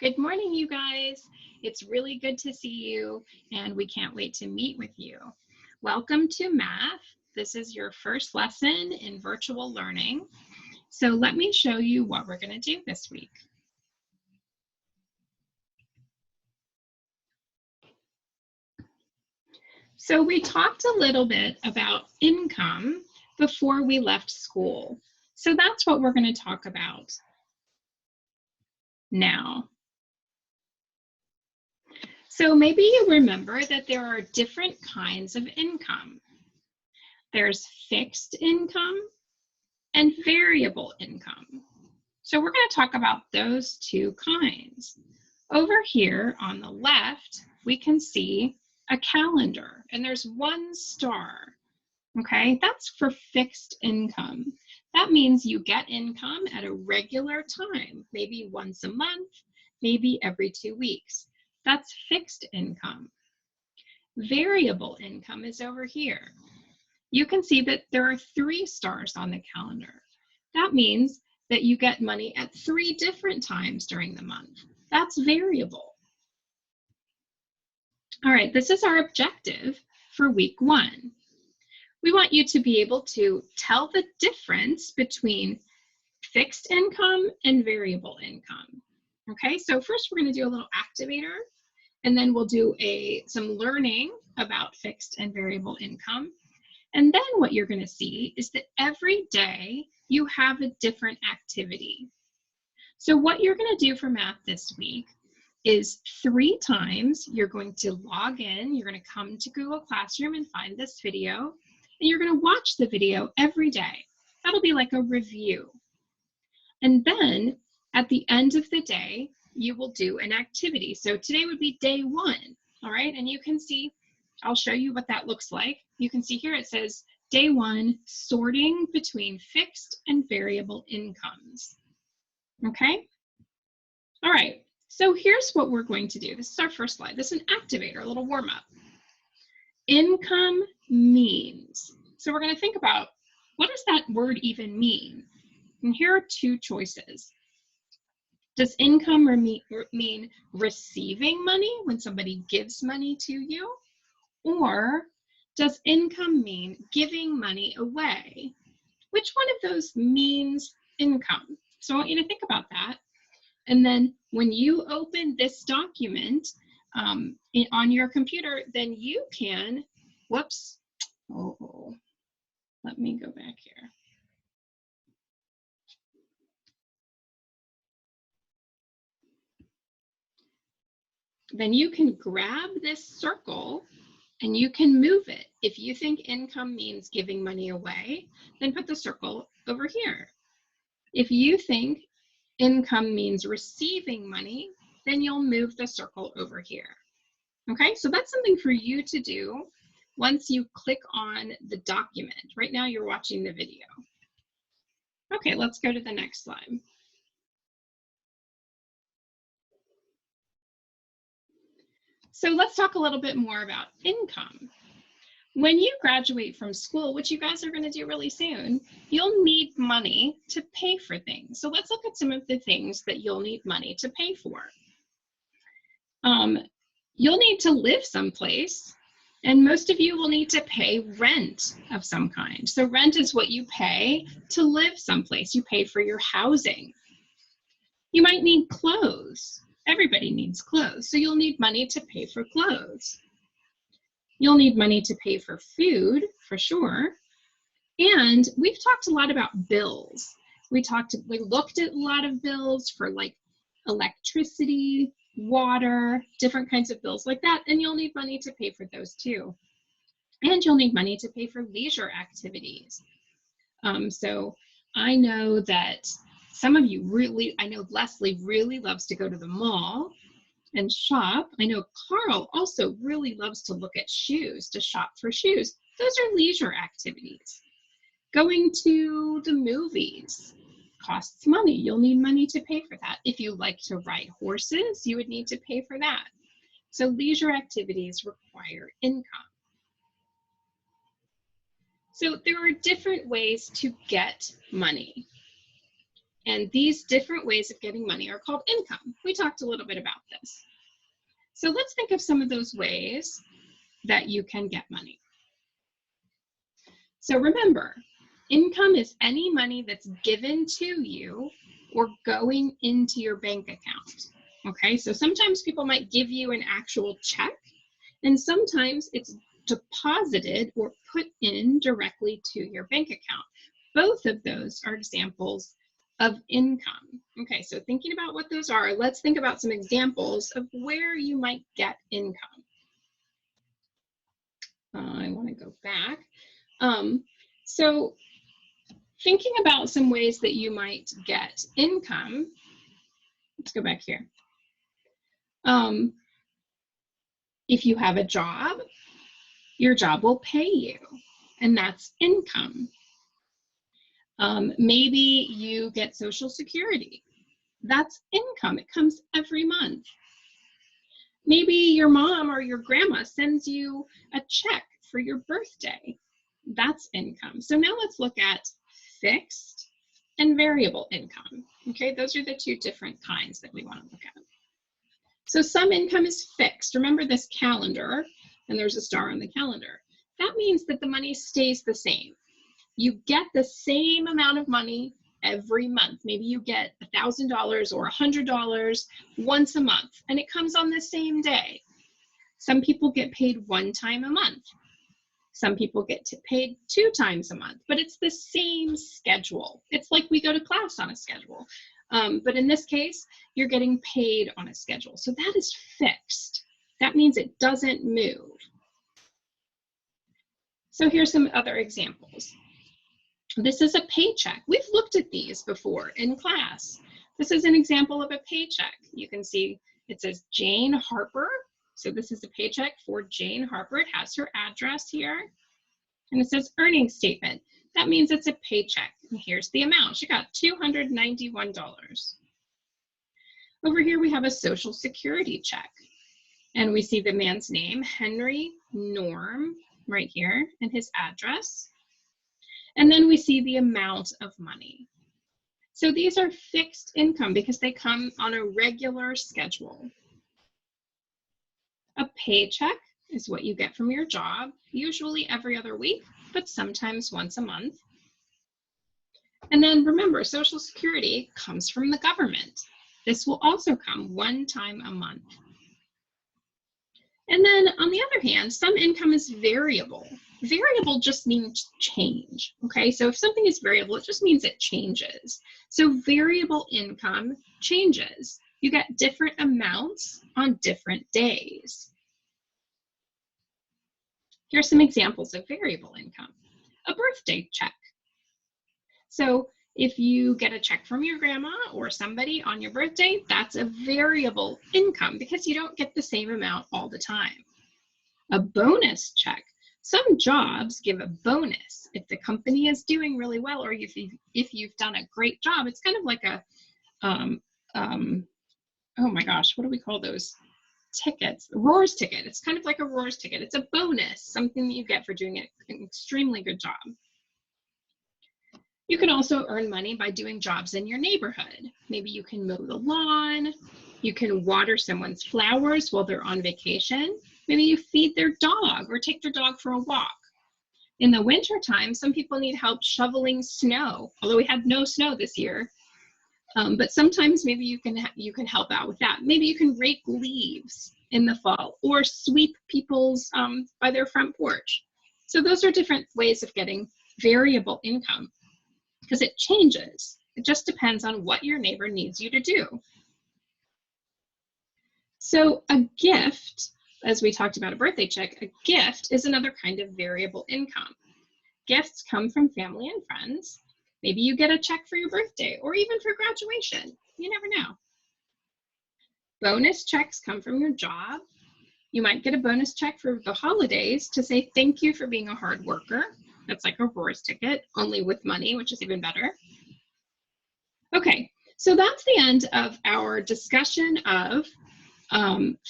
Good morning, you guys. It's really good to see you, and we can't wait to meet with you. Welcome to math. This is your first lesson in virtual learning. So let me show you what we're going to do this week. So we talked a little bit about income before we left school. So that's what we're going to talk about now. So maybe you remember that there are different kinds of income. There's fixed income and variable income. So we're going to talk about those two kinds. Over here on the left, we can see a calendar, and there's one star. Okay, that's for fixed income. That means you get income at a regular time, maybe once a month, maybe every 2 weeks. That's fixed income. Variable income is over here. You can see that there are 3 stars on the calendar. That means that you get money at 3 different times during the month. That's variable. All right, this is our objective for week 1. We want you to be able to tell the difference between fixed income and variable income. Okay, so first we're going to do a little activator, and then we'll do some learning about fixed and variable income. And then what you're going to see is that every day you have a different activity. So what you're going to do for math this week is 3 times you're going to log in, you're going to come to Google Classroom and find this video, and you're going to watch the video every day. That'll be like a review. And then at the end of the day, you will do an activity. So today would be day 1, all right? And you can see, I'll show you what that looks like. You can see here it says day 1, sorting between fixed and variable incomes. Okay? All right, so here's what we're going to do. This is our first slide. This is an activator, a little warm up. Income means. So we're going to think about, what does that word even mean? And here are 2 choices. Does income mean receiving money when somebody gives money to you? Or does income mean giving money away? Which one of those means income? So I want you to think about that. And then when you open this document on your computer, then you can, whoops, let me go back here. Then you can grab this circle and you can move it. If you think income means giving money away, then put the circle over here. If you think income means receiving money, then you'll move the circle over here. Okay, so that's something for you to do once you click on the document. Right now you're watching the video. Okay, let's go to the next slide. So let's talk a little bit more about income. When you graduate from school, which you guys are going to do really soon, you'll need money to pay for things. So let's look at some of the things that you'll need money to pay for. You'll need to live someplace, and most of you will need to pay rent of some kind. So rent is what you pay to live someplace. You pay for your housing. You might need clothes. Everybody needs clothes, so you'll need money to pay for clothes. You'll need money to pay for food, for sure. And we've talked a lot about bills. We looked at a lot of bills for like electricity, water, different kinds of bills like that, and you'll need money to pay for those too. And you'll need money to pay for leisure activities. So I know that some of you I know Leslie really loves to go to the mall and shop. I know Carl also really loves to look at shoes, to shop for shoes. Those are leisure activities. Going to the movies costs money. You'll need money to pay for that. If you like to ride horses, you would need to pay for that. So leisure activities require income. So there are different ways to get money. And these different ways of getting money are called income. We talked a little bit about this. So let's think of some of those ways that you can get money. So remember, income is any money that's given to you or going into your bank account. Okay, so sometimes people might give you an actual check, and sometimes it's deposited or put in directly to your bank account. Both of those are examples of income. Okay, so thinking about what those are, let's think about some examples of where you might get income. I want to go back. So thinking about some ways that you might get income, let's go back here. If you have a job, your job will pay you, and that's income. Maybe you get Social Security. That's income. It comes every month. Maybe your mom or your grandma sends you a check for your birthday. That's income. So now let's look at fixed and variable income. Okay, those are the two different kinds that we want to look at. So some income is fixed. Remember this calendar, and there's a star on the calendar. That means that the money stays the same. You get the same amount of money every month. Maybe you get $1,000 or $100 once a month, and it comes on the same day. Some people get paid one time a month. Some people get paid 2 times a month, but it's the same schedule. It's like we go to class on a schedule. But in this case, you're getting paid on a schedule. So that is fixed. That means it doesn't move. So here's some other examples. This is a paycheck. We've looked at these before in class. This is an example of a paycheck. You can see it says Jane Harper. So this is a paycheck for Jane Harper. It has her address here. And it says earnings statement. That means it's a paycheck. And here's the amount. She got $291. Over here we have a Social Security check. And we see the man's name, Henry Norm, right here, and his address. And then we see the amount of money. So these are fixed income because they come on a regular schedule. A paycheck is what you get from your job, usually every other week, but sometimes once a month. And then remember, Social Security comes from the government. This will also come one time a month. And then on the other hand, some income is variable. Variable just means change, okay? So if something is variable, it just means it changes. So variable income changes. You get different amounts on different days. Here are some examples of variable income. A birthday check. So if you get a check from your grandma or somebody on your birthday, that's a variable income because you don't get the same amount all the time. A bonus check. Some jobs give a bonus if the company is doing really well, or if you've done a great job. It's kind of like a, oh my gosh, what do we call those tickets? A Roars ticket. It's kind of like a Roars ticket. It's a bonus, something that you get for doing an extremely good job. You can also earn money by doing jobs in your neighborhood. Maybe you can mow the lawn. You can water someone's flowers while they're on vacation. Maybe you feed their dog or take their dog for a walk. In the wintertime, some people need help shoveling snow, although we had no snow this year. But sometimes maybe you can help out with that. Maybe you can rake leaves in the fall or sweep people's by their front porch. So those are different ways of getting variable income because it changes. It just depends on what your neighbor needs you to do. So a gift, as we talked about a birthday check, a gift is another kind of variable income. Gifts come from family and friends. Maybe you get a check for your birthday or even for graduation. You never know. Bonus checks come from your job. You might get a bonus check for the holidays to say thank you for being a hard worker. That's like a Roars ticket, only with money, which is even better. Okay, so that's the end of our discussion of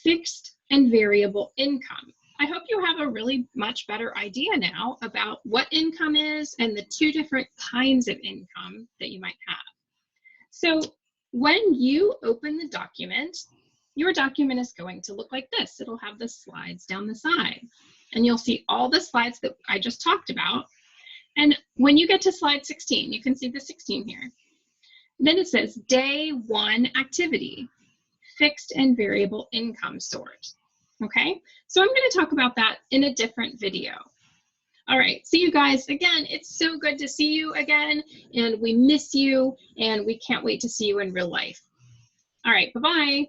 fixed and variable income. I hope you have a really much better idea now about what income is and the two different kinds of income that you might have. So when you open the document, your document is going to look like this. It'll have the slides down the side, and you'll see all the slides that I just talked about. And when you get to slide 16, you can see the 16 here. Then it says day 1 activity, fixed and variable income source. Okay, so I'm going to talk about that in a different video. All right, see you guys again. It's so good to see you again, and we miss you, and we can't wait to see you in real life. All right, bye-bye.